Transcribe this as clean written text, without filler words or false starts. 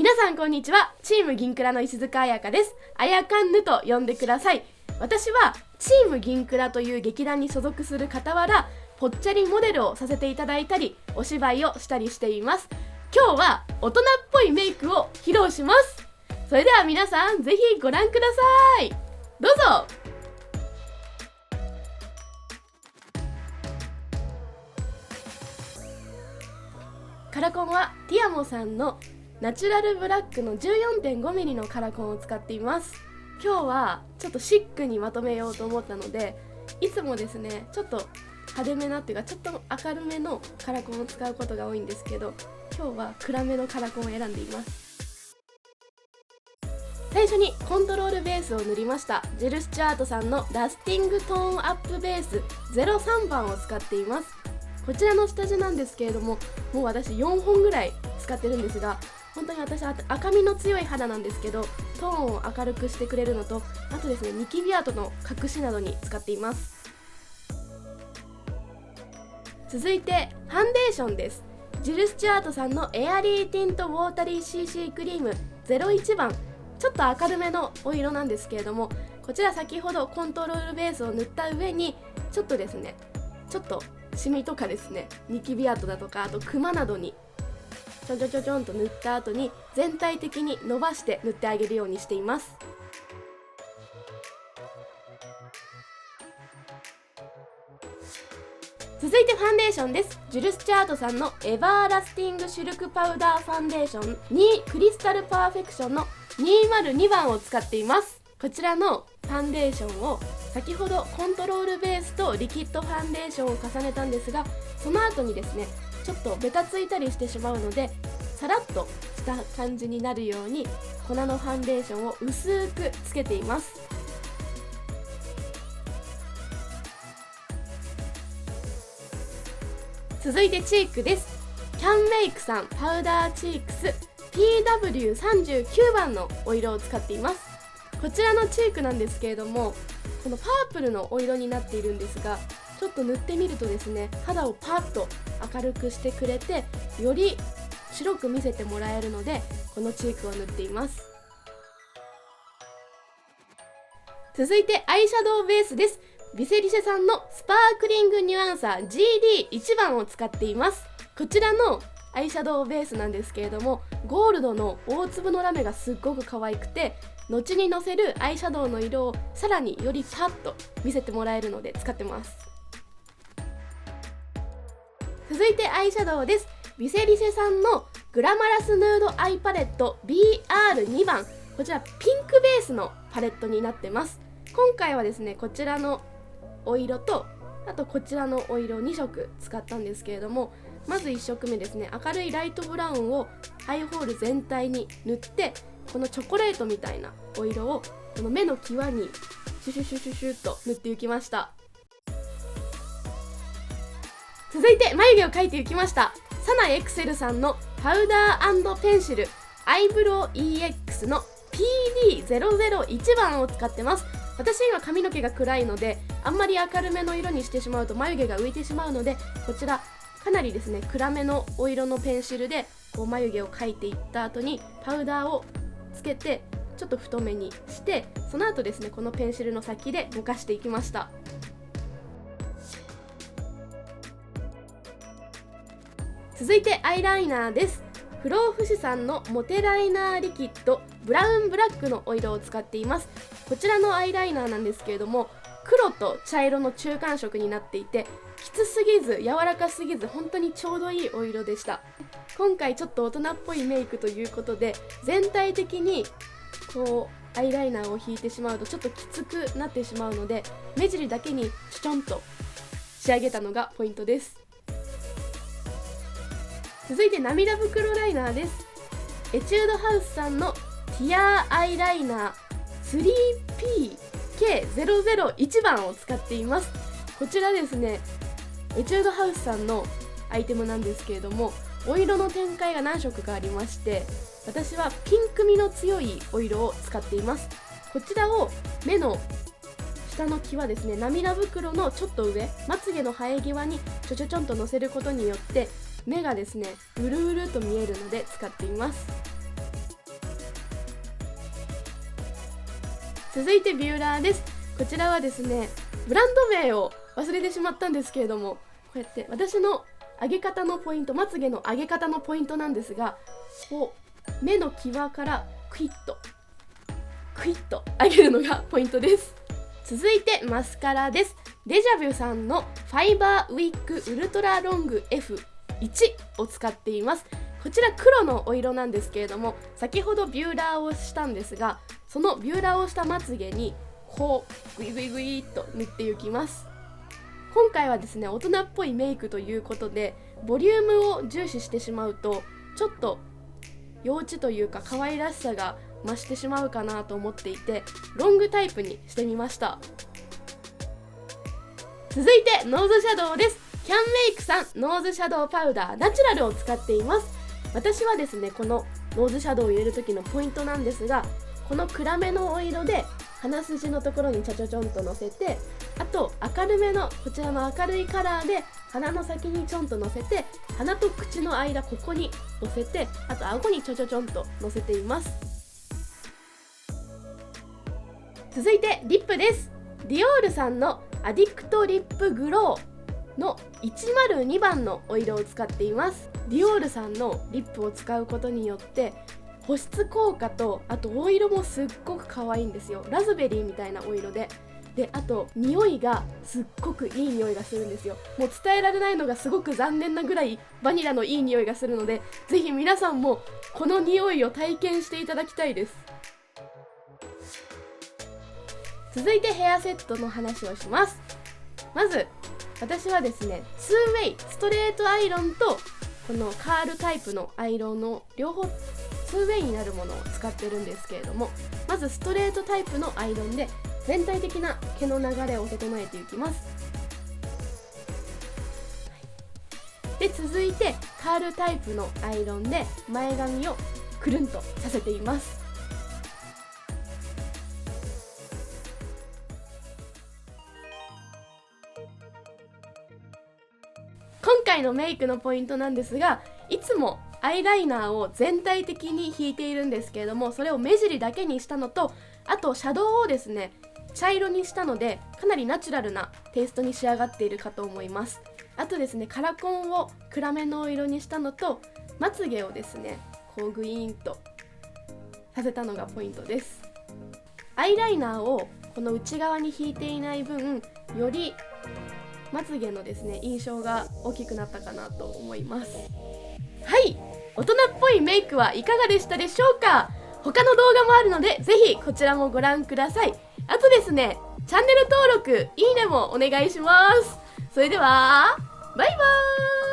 皆さんこんにちは。チーム銀クラの石塚彩香です。あやかんぬと呼んでください。私はチーム銀クラという劇団に所属する傍ら、ぽっちゃりモデルをさせていただいたり、お芝居をしたりしています。今日は大人っぽいメイクを披露します。それでは皆さんぜひご覧ください。どうぞ。カラコンはティアモさんのナチュラルブラックの 14.5mm のカラコンを使っています。今日はちょっとシックにまとめようと思ったので、いつもですねちょっと派手めなっていうかちょっと明るめのカラコンを使うことが多いんですけど、今日は暗めのカラコンを選んでいます。最初にコントロールベースを塗りました。ジル・スチュアートさんのラスティングトーンアップベース03番を使っています。こちらの下地なんですけれども、もう私4本ぐらい使ってるんですが、本当に私赤みの強い肌なんですけど、トーンを明るくしてくれるのと、あとですねニキビ跡の隠しなどに使っています。続いてファンデーションです。ジル・スチュアートさんのエアリーティントウォータリー CC クリーム01番、ちょっと明るめのお色なんですけれども、こちら先ほどコントロールベースを塗った上にちょっとですねちょっとシミとかですねニキビ跡だとか、あとクマなどにちょんと塗った後に全体的に伸ばして塗ってあげるようにしています。続いてファンデーションです。ジル・スチュアートさんのエバーラスティングシルクパウダーファンデーション2クリスタルパーフェクションの202番を使っています。こちらのファンデーションを先ほどコントロールベースとリキッドファンデーションを重ねたんですが、その後にですねちょっとベタついたりしてしまうので、さらっとした感じになるように粉のファンデーションを薄くつけています。続いてチークです。キャンメイクさんパウダーチークス PW39 番のお色を使っています。こちらのチークなんですけれども、このパープルのお色になっているんですが、ちょっと塗ってみるとですね肌をパッと明るくしてくれて、より白く見せてもらえるので、このチークを塗っています。続いてアイシャドウベースです。ビセリシェさんのスパークリングニュアンサー GD1 番を使っています。こちらのアイシャドウベースなんですけれども、ゴールドの大粒のラメがすっごく可愛くて、後にのせるアイシャドウの色をさらによりパッと見せてもらえるので使ってます。続いてアイシャドウです。ビセリシェさんのグラマラスヌードアイパレット BR2 番、こちらピンクベースのパレットになってます。今回はですねこちらのお色と、あとこちらのお色2色使ったんですけれども、まず1色目ですね明るいライトブラウンをアイホール全体に塗って、このチョコレートみたいなお色をこの目の際にシュシュシュシュシュッと塗っていきました。続いて眉毛を描いていきました。サナエクセルさんのパウダー&ペンシルアイブロウ EX の PD001 番を使ってます。私今髪の毛が暗いので、あんまり明るめの色にしてしまうと眉毛が浮いてしまうので、こちらかなりですね暗めのお色のペンシルでこう眉毛を描いていった後にパウダーをつけてちょっと太めにして、その後ですねこのペンシルの先でぼかしていきました。続いてアイライナーです。不老不死さんのモテライナーリキッドブラウンブラックのお色を使っています。こちらのアイライナーなんですけれども、黒と茶色の中間色になっていて、きつすぎず柔らかすぎず本当にちょうどいいお色でした。今回ちょっと大人っぽいメイクということで、全体的にこうアイライナーを引いてしまうとちょっときつくなってしまうので、目尻だけにちょんと仕上げたのがポイントです。続いて涙袋ライナーです。エチュードハウスさんのティアアイライナー 3PK001 番を使っています。こちらですねエチュードハウスさんのアイテムなんですけれども、お色の展開が何色かありまして、私はピンク味の強いお色を使っています。こちらを目の下の際ですね、涙袋のちょっと上、まつげの生え際にちょんとのせることによって目がですねうるうると見えるので使っています。続いてビューラーです。こちらはですね、ブランド名を忘れてしまったんですけれども、こうやって私の上げ方のポイント、まつげの上げ方のポイントなんですが、こう目の際からクイッと上げるのがポイントです。続いてマスカラです。デジャビュさんのファイバーウィッグウルトラロング F1 を使っています。こちら黒のお色なんですけれども、先ほどビューラーをしたんですが、そのビューラーをしたまつげにこうグイグイグイっと塗っていきます。今回はですね、大人っぽいメイクということでボリュームを重視してしまうとちょっと幼稚というか可愛らしさが増してしまうかなと思っていて、ロングタイプにしてみました。続いてノーズシャドウです。キャンメイクさんノーズシャドウパウダーナチュラルを使っています。私はですね、このノーズシャドウを入れる時のポイントなんですが、この暗めのお色で鼻筋のところにちょんとのせて、あと明るめのこちらの明るいカラーで鼻の先にちょんとのせて、鼻と口の間ここにのせて、あと顎にちょんとのせています。続いてリップです。ディオールさんのアディクトリップグローの102番のお色を使っています。ディオールさんのリップを使うことによって保湿効果と、あとお色もすっごく可愛いんですよ。ラズベリーみたいなお色で、あと匂いがすっごくいい匂いがするんですよ。もう伝えられないのがすごく残念なぐらいバニラのいい匂いがするので、ぜひ皆さんもこの匂いを体験していただきたいです。続いてヘアセットの話をします。まず私はですね、2way ストレートアイロンとこのカールタイプのアイロンの両方 2way になるものを使ってるんですけれども、まずストレートタイプのアイロンで全体的な毛の流れを整えていきます。で続いてカールタイプのアイロンで前髪をくるんとさせています。今回のメイクのポイントなんですが、いつもアイライナーを全体的に引いているんですけれども、それを目尻だけにしたのと、あとシャドウをですね茶色にしたので、かなりナチュラルなテイストに仕上がっているかと思います。あとですね、カラコンを暗めの色にしたのと、まつげをですねこうグイーンとさせたのがポイントです。アイライナーをこの内側に引いていない分、よりまつげのですね印象が大きくなったかなと思います。はい、大人っぽいメイクはいかがでしたでしょうか。他の動画もあるのでぜひこちらもご覧ください。あとですね、チャンネル登録、いいねもお願いします。それではバイバーイ。